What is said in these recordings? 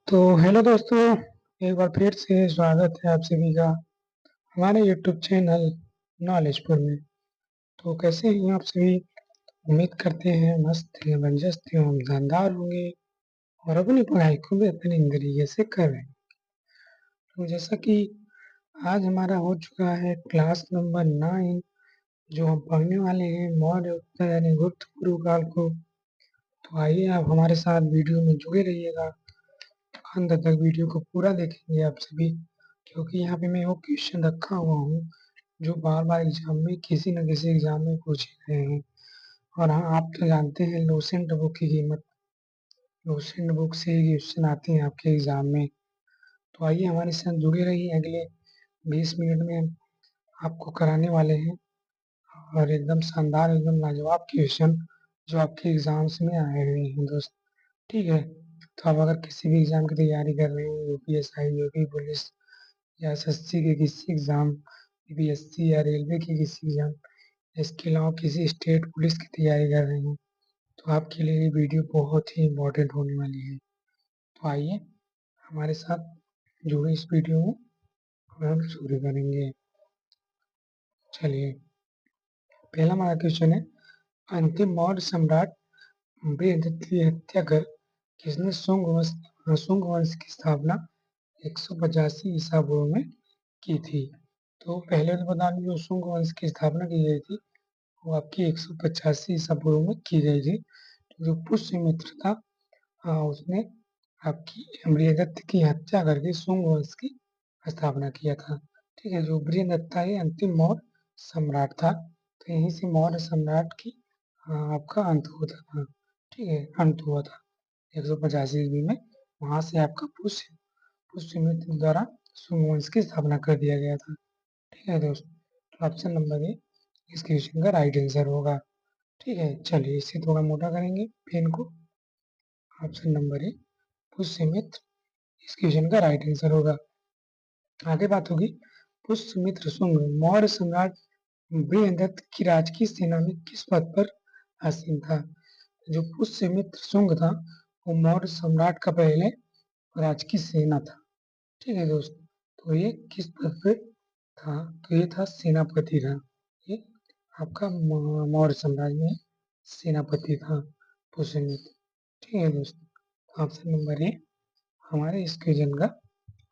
तो हेलो दोस्तों, एक बार फिर से स्वागत है आप सभी का हमारे यूट्यूब चैनल नॉलेजपुर में। तो कैसे हैं आप सभी? उम्मीद करते हैं मस्त हैं, बंजस्त एवं शानदार होंगे और अपनी पढ़ाई को बेहतरीन तरीके से कर रहे हैं। तो जैसा कि आज हमारा हो चुका है क्लास नंबर 9, जो हम पढ़ने वाले हैं मौर्य उत्तर यानी गुप्त पूर्व काल को। तो आइए आप हमारे साथ वीडियो में जुड़े रहिएगा, अंत तक वीडियो को पूरा देखेंगे आप सभी, क्योंकि यहाँ पे मैं वो क्वेश्चन रखा हुआ हूँ जो बार बार एग्जाम में किसी न किसी एग्जाम में पूछे गए हैं। और हाँ, आप तो जानते हैं लूसेंट बुक की कीमत, लूसेंट बुक से ही क्वेश्चन आते हैं आपके एग्जाम में। तो आइए हमारे साथ जुड़े रहिए, अगले 20 मिनट में हम आपको कराने वाले हैं और एकदम शानदार एकदम लाजवाब क्वेश्चन जो आपके एग्जाम्स में आए हुए हैं दोस्त। ठीक है, तो आप अगर किसी भी एग्जाम की तैयारी कर रहे हैं, यूपीएसआई, यूपी पुलिस या एसएससी के किसी एग्जाम, यूपीएससी या रेलवे की किसी एग्जाम, इसके अलावा किसी स्टेट पुलिस की तैयारी कर रहे हैं, तो आपके लिए ये वीडियो बहुत ही इम्पोर्टेंट होने वाली है। तो आइए हमारे साथ जुड़े इस वीडियो में और हम शुरू करेंगे। चलिए, पहला हमारा क्वेश्चन है, अंतिम मौर्य सम्राट बृहदत्त की हत्या कर किसने शुंग वंश की स्थापना 185 ईसा पूर्व में की थी? तो पहले तो बता दें, जो शुंग वंश की स्थापना की गई थी वो आपकी 185 ईसा पूर्व में की गई थी। तो जो पुष्यमित्र था, उसने आपकी बृहदत्त की हत्या करके शुंग वंश की स्थापना किया था। ठीक है, जो बृहदत्त था ये अंतिम मौर्य सम्राट था, तो यहीं से मौर्य सम्राट की आपका अंत होता था। ठीक है, अंत हुआ था 185 ईस्वी में। वहां से आपका पुष्यमित्र द्वारा शुंग वंश की स्थापना कर दिया गया था। ठीक है दोस्तों, तो ऑप्शन नंबर ए इस क्वेश्चन का राइट आंसर होगा। ठीक है, चलिए इसे थोड़ा मोटा करेंगे पेन को। ऑप्शन नंबर ए पुष्यमित्र इस क्वेश्चन का राइट आंसर होगा। आगे बात होगी, पुष्यमित्र शुंग मौर्य सम्राट बृहदत्त की राजकीय सेना में किस पद पर आसीन था? जो पुष्यमित्र शुंग था वो मौर्य सम्राट का पहले राजकीय सेना था। ठीक है दोस्तों, तो ये किस पद पे था? तो ये था सेनापति था। ये आपका मौर्य साम्राज्य में सेनापति था पुष्यमित्र। ठीक है दोस्तों, ऑप्शन नंबर ए हमारे इस क्वेश्चन का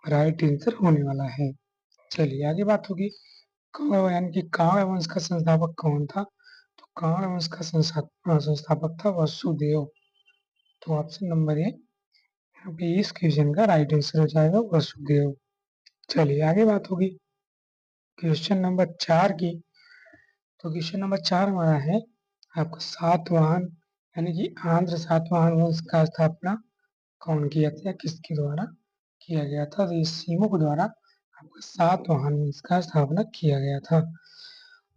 राइट आंसर होने वाला है। चलिए आगे बात होगी, यानी कि कांग्य वंश का संस्थापक कौन था? तो कांग्य वंश का संस्थापक था वसुदेव। तो ऑप्शन नंबर ए यहाँ पे इस क्वेश्चन का राइट आंसर हो जाएगा वसुदेव। चलिए आगे बात होगी क्वेश्चन नंबर 4 की। तो क्वेश्चन नंबर 4 हमारा है, आपका सातवाहन यानी कि आंध्र सातवाहन वंश का स्थापना कौन किया था या किसके द्वारा किया गया था? तो ये सीमुक द्वारा आपका सातवाहन वंश का स्थापना किया गया था।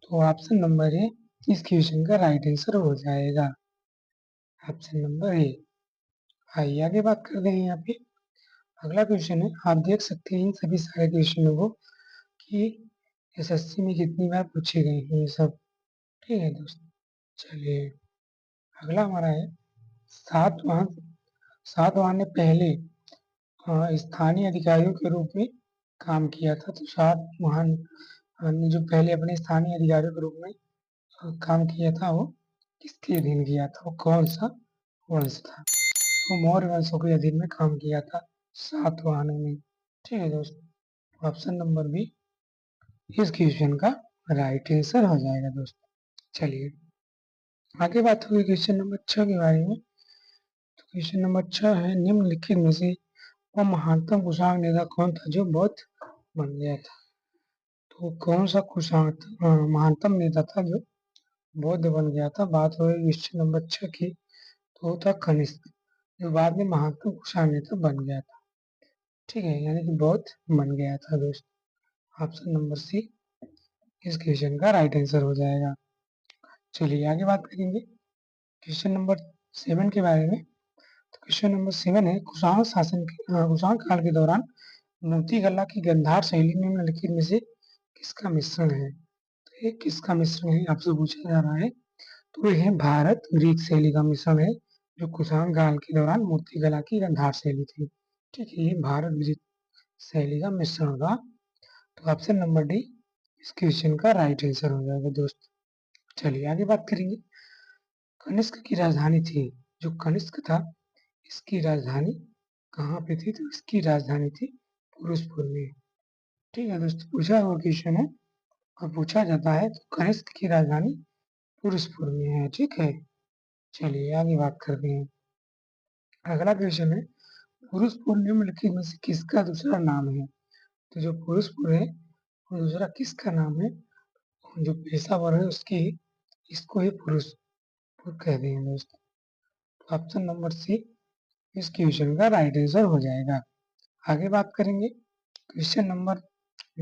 तो ऑप्शन नंबर ए इस क्वेश्चन का राइट आंसर हो जाएगा, ऑप्शन नंबर ए। आइए आगे बात करते हैं। यहाँ पे अगला क्वेश्चन है, आप देख सकते हैं इन सभी सारे क्वेश्चनों को कि एसएससी में कितनी बार पूछे गए हैं ये सब। ठीक है दोस्तों, चलिए अगला हमारा है, सातवाहन सातवाहन ने पहले स्थानीय अधिकारियों के रूप में काम किया था। तो सातवाहन ने जो पहले अपने स्थानीय अधिकारियों के रूप में काम किया था वो किसके अधीन किया था, वो कौन सा वंश था? वो मौर्य वंशों के अधीन में काम किया था सातवाहनों ने। ठीक है दोस्तों, ऑप्शन नंबर बी इस क्वेश्चन का राइट आंसर हो जाएगा दोस्तों। चलिए आगे बात होगी क्वेश्चन नंबर 6 के बारे में। तो क्वेश्चन नंबर 6 है, निम्नलिखित में से वह महानतम कुषाण नेता कौन था जो बौद्ध बन गया था? तो कौन सा कुषाण महानतम नेता था जो बौद्ध बन गया था? बात हो रही क्वेश्चन नंबर 6 की, तो वो था कनिष्क, जो बाद में महानतम कुषाण नेता बन गया था। ठीक है, यानी कि बौद्ध बन गया था दोस्त। ऑप्शन नंबर सी इस क्वेश्चन का राइट आंसर हो जाएगा। चलिए आगे बात करेंगे क्वेश्चन नंबर 7 के बारे में। तो क्वेश्चन नंबर 7 है, कुषाण काल के दौरान मूर्ति कला की गंधार शैली निम्नलिखित में से किसका मिश्रण है? तो ये किसका मिश्रण है आपसे पूछा जा रहा है। तो यह भारत ग्रीक शैली का मिश्रण है, जो कुषाण काल के दौरान मूर्ति कला की गंधार शैली थी। ठीक है, ये भारत विजित शैली का मिश्रण था। तो ऑप्शन नंबर डी इस क्वेश्चन का राइट आंसर हो जाएगा दोस्त। चलिए आगे बात करेंगे। कनिष्क की राजधानी थी, जो कनिष्क था इसकी राजधानी कहाँ पे थी? तो इसकी राजधानी थी पुरुषपुर में। ठीक है दोस्तों, पूछा हुआ क्वेश्चन है और पूछा जाता है तो कनिष्क की राजधानी पुरुषपुर में है। ठीक है, चलिए आगे बात करते हैं। अगला क्वेश्चन है, पुरुषपुर निम्नलिखित में से किसका दूसरा नाम है? तो जो पुरुषपुर है वो दूसरा किसका नाम है? जो पेशावर है उसकी इसको ही पुरुषपुर कहते हैं दोस्तों। ऑप्शन नंबर सी इस क्वेश्चन का राइट आंसर हो जाएगा। आगे बात करेंगे क्वेश्चन नंबर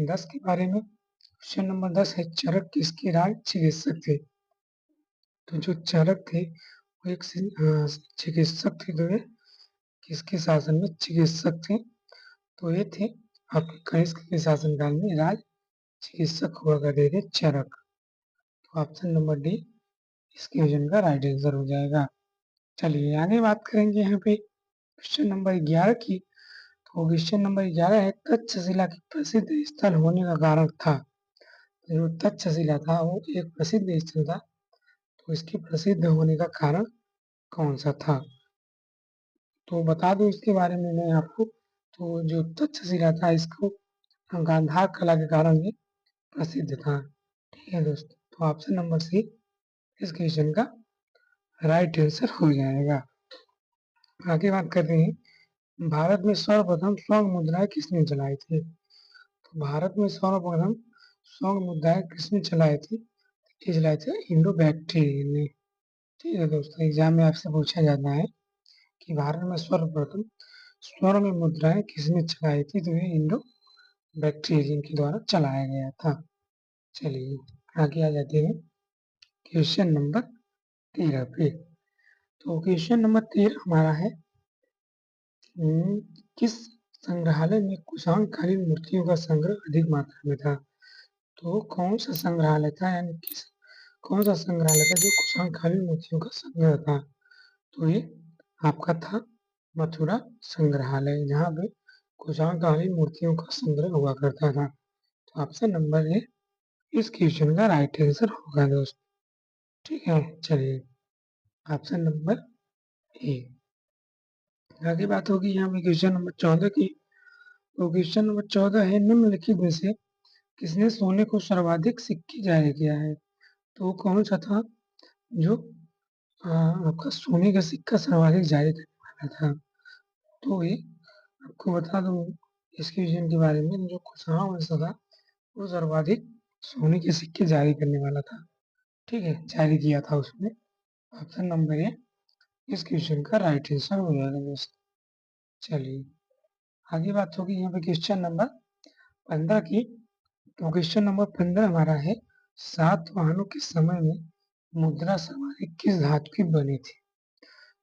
10 के बारे में। क्वेश्चन नंबर 10 है, चरक किसके राज चिकित्सक थे? तो जो चरक थे वो एक चिकित्सक थे। तो ये किसके शासन में चिकित्सक थे? तो ये थे आपके कनिष्क के शासनकाल में राज चिकित्सक हुआ करते थे चरक। तो ऑप्शन नंबर डी इस क्वेश्चन का राइट आंसर हो जाएगा। चलिए आगे बात करेंगे यहाँ पे क्वेश्चन नंबर 11 की। तो क्वेश्चन नंबर 11 है, तक्षशिला की प्रसिद्ध स्थल होने का कारण था। जो तक्षशिला था वो एक प्रसिद्ध स्थल था, तो इसके प्रसिद्ध होने का कारण कौन सा था? तो बता दूं इसके बारे में मैं आपको। तो जो तक्षशिला था इसको गांधार कला के कारण ये प्रसिद्ध था। ठीक है दोस्तों, तो ऑप्शन नंबर सी इस क्वेश्चन का राइट आंसर हो जाएगा। आगे बात करते हैं, भारत में सर्वप्रथम स्वर्ण मुद्राएं किसने चलाई थी? तो भारत में सर्वप्रथम स्वर्ण मुद्राएं किसने चलाई थी? ये चलाई थी इंडो बैक्टीरियन ने। ठीक है दोस्तों, एग्जाम में आपसे पूछा जाता है कि भारत में सर्वप्रथम स्वर्ण में मुद्राएं किसने चलाई थी? तो ये इंडो बैक्टीरियन के द्वारा चलाया गया था। चलिए आगे आ जाते हैं क्वेश्चन नंबर 13 पे। तो क्वेश्चन नंबर 13 हमारा है, हम्म, किस संग्रहालय में कुषाणकालीन मूर्तियों का संग्रह अधिक मात्रा में था? तो कौन सा संग्रहालय था, यानी किस कौन सा संग्रहालय था जो कुषाणकालीन मूर्तियों का संग्रह था? तो ये आपका था मथुरा संग्रहालय, जहाँ पे कुषाणकालीन मूर्तियों का संग्रह हुआ करता था। तो ऑप्शन नंबर ए इस क्वेश्चन का राइट आंसर होगा दोस्त। ठीक है, चलिए ऑप्शन नंबर ए। आगे बात होगी यहाँ पे क्वेश्चन नंबर 14 की। तो क्वेश्चन नंबर 14 है, निम्नलिखित में से किसने सोने को सर्वाधिक सिक्के जारी किया है? तो वो कौन सा था जो आपका सोने का सिक्का सर्वाधिक जारी करने वाला था? तो ये आपको बता दूं इस क्वेश्चन के बारे में, जो कुशवाहा वंश था वो सर्वाधिक सोने के सिक्के जारी करने वाला था। ठीक है, जारी किया था उसने। ऑप्शन नंबर ए इस क्वेश्चन का राइट आंसर हो जाएगा दोस्त। चलिए आगे बात होगी यहाँ पे क्वेश्चन नंबर 15 की। तो क्वेश्चन नंबर 15 हमारा है, सातवाहनों के समय में मुद्रा सर्वाधिक किस धातु की बनी थी?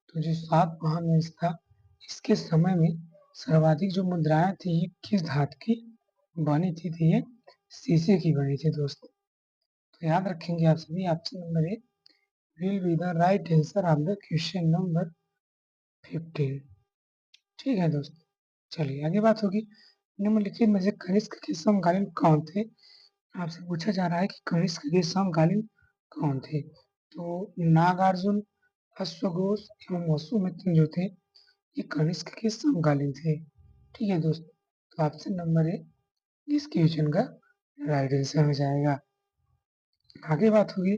तो जो सातवाहन वंश था इसके समय में सर्वाधिक जो मुद्राएं थी ये किस धातु की बनी थी? तो ये शीशे की बनी थी दोस्त। तो याद रखेंगे आप सभी, option number A will be the right answer of the question number 15। ठीक है दोस्त, चलिए आगे बात होगी। निम्नलिखित में से कनिष्क के समकालीन कौन थे? आपसे पूछा जा रहा है कि कनिष्क के समकालीन कौन थे? तो नागार्जुन, अश्वघोष एवं वसुमित्र जो थे ये कनिष्क के समकालीन थे। ठीक है दोस्त, तो ऑप्शन नंबर ए इस क्वेश्चन का राइट आंसर हो जाएगा। आगे बात होगी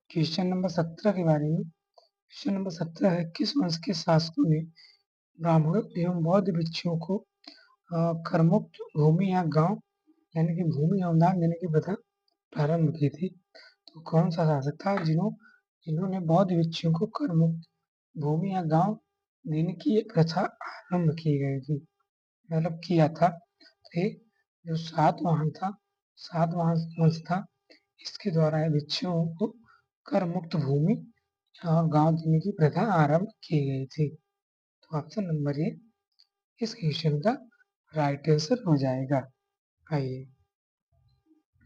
क्वेश्चन नंबर 17 के बारे में। क्वेश्चन नंबर 17 है, किस वंश के शासकों ने ब्राह्मणों एवं बौद्ध भिक्षुओं को करमुक्त भूमि या गांव यानी कि भूमि अनुदान देने की प्रथा प्रारंभ की थी? तो कौन सा शासक था जिन्होंने बौद्ध भिक्षुओं को करमुक्त भूमि या गांव देने की ये प्रथा आरंभ की गई थी, मतलब किया था? तो ये जो सातवाहन था, सातवाहन वंश था, इसके द्वारा ये भिक्षुओं को कर मुक्त भूमि और गांव देने की प्रथा आरंभ की गई थी। तो ऑप्शन नंबर ए इस क्वेश्चन का राइट आंसर हो जाएगा। आइए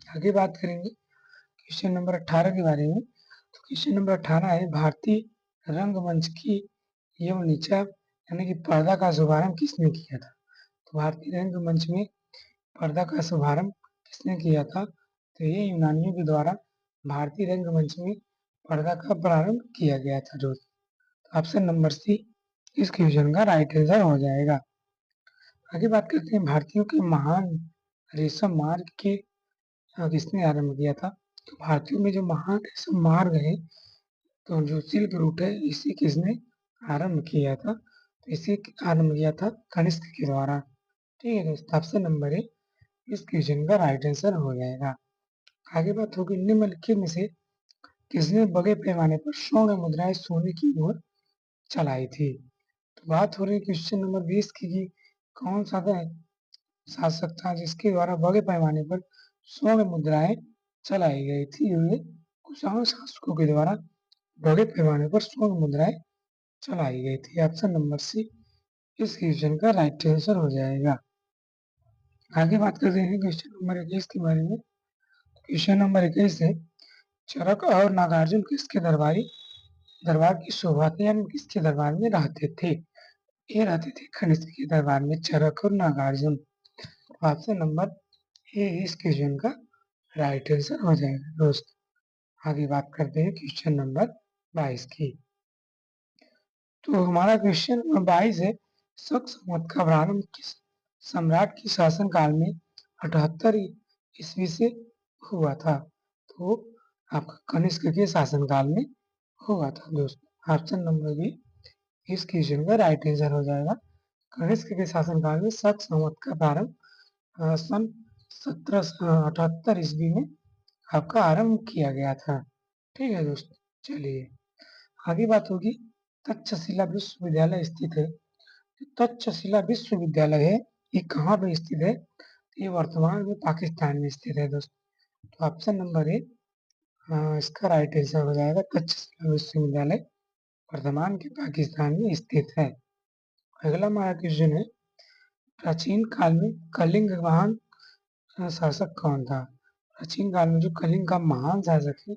आगे बात करेंगे क्वेश्चन नंबर 18 के बारे में। तो क्वेश्चन नंबर 18 है, भारतीय रंगमंच की यवनिका यानी कि पर्दा का शुभारंभ किसने किया था? तो भारतीय रंगमंच में पर्दा का शुभारंभ किसने किया था? तो ये यूनानियों के द्वारा भारतीय रंगमंच में पर्दा का प्रारंभ किया गया था दोस्त। ऑप्शन नंबर सी इस क्वेश्चन का राइट आंसर हो जाएगा। आगे बात करते हैं भारतीयों के महान रेशम मार्ग के किसने आरंभ किया था? तो भारतीयों में जो महान रेशम मार्ग है, तो जो सिल्क रूट है, इसे किसने आरंभ किया था? तो इसे आरंभ किया था कनिष्क के द्वारा। ठीक है दोस्त, ऑप्शन नंबर ए इस क्वेश्चन का राइट आंसर हो जाएगा। आगे बात होगी निम्नलिखित में से किसने बड़े पैमाने पर स्वर्ण मुद्राएं सोने की ओर चलाई थी? तो बात हो रही है क्वेश्चन नंबर 20 की कि कौन सा शासक था जिसके द्वारा बड़े पैमाने पर स्वर्ण मुद्राएं चलाई गई थी? ये कुषाण शासकों के द्वारा बड़े पैमाने पर स्वर्ण मुद्राएं चलाई गई थी। ऑप्शन नंबर सी इस क्वेश्चन का राइट आंसर हो जाएगा। आगे बात करते हैं क्वेश्चन नंबर 21 के बारे में। क्वेश्चन नंबर 21 है चरक और नागार्जुन किसके दरबार की शोभा थे, यानी किसके दरबार में रहते थे? ये रहते थे कनिष्क के दरबार में चरक और नागार्जुन। ऑप्शन नंबर ए इस क्वेश्चन का राइट आंसर हो जाएगा दोस्त। आगे बात करते हैं क्वेश्चन नंबर 22 की। तो हमारा क्वेश्चन नंबर 22 है शक संवत का प्रारंभ किस सम्राट के शासन काल में 78 ईस्वी से हुआ था? तो आपका कनिष्क के शासन काल में हुआ था दोस्त। ऑप्शन नंबर बी इस क्वेश्चन का राइट आंसर हो जाएगा। कनिष्क के शासनकाल में शक संवत का प्रारंभ सन 1778 ईस्वी में आपका आरंभ किया गया था। ठीक है दोस्त, चलिए आगे बात होगी तक्षशिला विश्वविद्यालय स्थित है। तक्षशिला विश्वविद्यालय है, ये कहाँ पे स्थित है? ये वर्तमान में पाकिस्तान में स्थित है दोस्त। तो ऑप्शन नंबर ए इसका राइट आंसर हो जाएगा। तक्षशिला विश्वविद्यालय वर्तमान के पाकिस्तान में स्थित है। अगला हमारा क्वेश्चन है प्राचीन काल में कलिंग महान शासक कौन था? प्राचीन काल में जो कलिंग का महान शासक है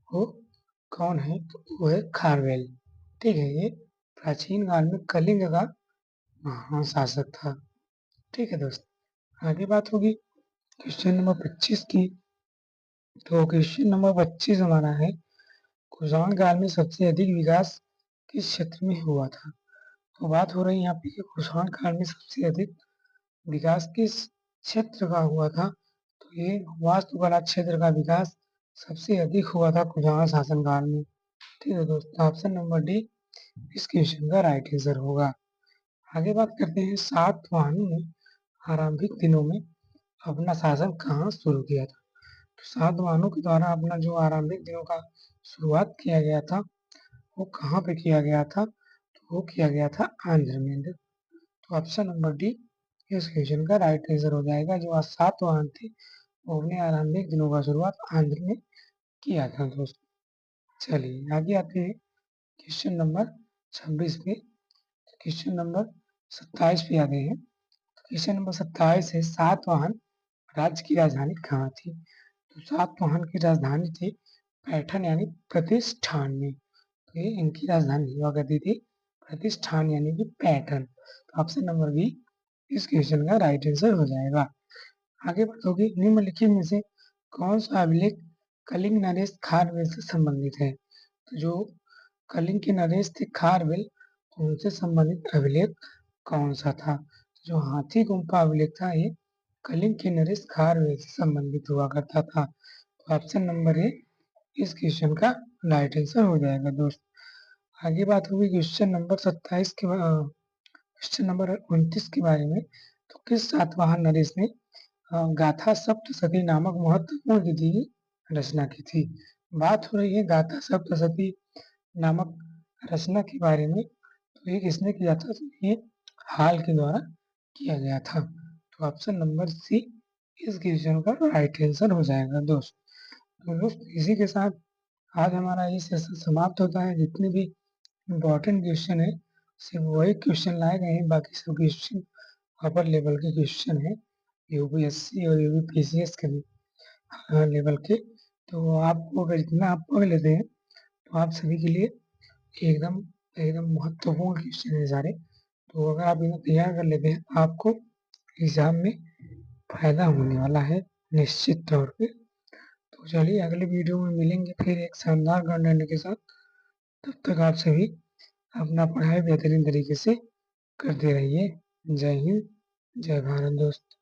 वो कौन है? तो वो है खारवेल। ठीक है, ये प्राचीन काल में कलिंग का महान शासक था। ठीक है दोस्त, आगे बात होगी क्वेश्चन नंबर 25 की। तो क्वेश्चन नंबर 25 हमारा है कुषाण काल में सबसे अधिक विकास किस क्षेत्र में हुआ था? तो बात हो रही है यहाँ पे कि कुषाण काल में सबसे अधिक विकास किस क्षेत्र का हुआ था? तो ये वास्तुकला क्षेत्र का विकास सबसे अधिक हुआ था कुषाण शासनकाल में। ठीक है दोस्तों, ऑप्शन नंबर डी इस क्वेश्चन का राइट आंसर होगा। आगे बात करते हैं सातवाहनों ने आरंभिक दिनों में अपना शासन कहाँ शुरू किया था? तो सातवाहनों के द्वारा अपना जो आरंभिक दिनों का शुरुआत किया गया था वो कहाँ पे किया गया था? तो वो किया गया था आंध्र में। तो ऑप्शन नंबर डी इस क्वेश्चन का राइट आंसर हो जाएगा। जो आज सातवाहन थे वो अपने आरंभिक दिनों का शुरुआत आंध्र में किया था दोस्तों। चलिए आगे आते हैं क्वेश्चन नंबर 26 पे। क्वेश्चन नंबर 27 पे आते हैं। क्वेश्चन नंबर 27 है सातवाहन राज्य की राजधानी कहाँ थी? तो सातवाहन की राजधानी थी पैठन यानी प्रतिष्ठान में। तो ये इनकी राजधानी हुआ करती थी प्रतिष्ठान यानी कि पैठन। तो ऑप्शन नंबर बी इस क्वेश्चन का राइट आंसर हो जाएगा। आगे बात होगी निम्नलिखित में से कौन सा अभिलेख कलिंग नरेश खारवेल से संबंधित है? तो जो कलिंग के नरेश थे खारवेल उनसे संबंधित अभिलेख कौन सा था? जो हाथी गुम्फा अभिलेख था ये कलिंग के नरेश खारवेल से संबंधित हुआ करता था। तो ऑप्शन नंबर ए इस क्वेश्चन का राइट आंसर हो जाएगा दोस्त। आगे बात होगी क्वेश्चन नंबर 27 के क्वेश्चन नंबर 29 के बारे में। तो किस सातवाहन नरेश ने गाथा सप्तशती नामक महत्वपूर्ण कृति की रचना की थी? बात हो रही है गाथा सप्तशती नामक रचना के बारे में। तो ये किसने किया था? तो ये हाल के द्वारा किया गया था। तो ऑप्शन नंबर सी इस क्वेश्चन का राइट आंसर हो जाएगा दोस्त। तो दोस्त इसी के साथ आज हमारा ये सेशन समाप्त होता है। जितने भी इम्पोर्टेंट क्वेश्चन है सिर्फ वही क्वेश्चन लाए गए हैं, बाकी सब क्वेश्चन अपर लेवल के क्वेश्चन है यूपीएससी और यूपीपीसीएस के लेवल के। तो आपको अगर इतना आप पढ़ लेते हैं तो आप सभी के लिए एकदम एकदम महत्वपूर्ण क्वेश्चन है सारे। तो अगर आप इन्हें तैयार कर लेते हैं तो आपको एग्ज़ाम में फ़ायदा होने वाला है निश्चित तौर पे। तो चलिए अगले वीडियो में मिलेंगे फिर एक शानदार कंटेंट के साथ। तब तक आप सभी अपना पढ़ाई बेहतरीन तरीके से करते रहिए। जय हिंद, जय भारत दोस्त।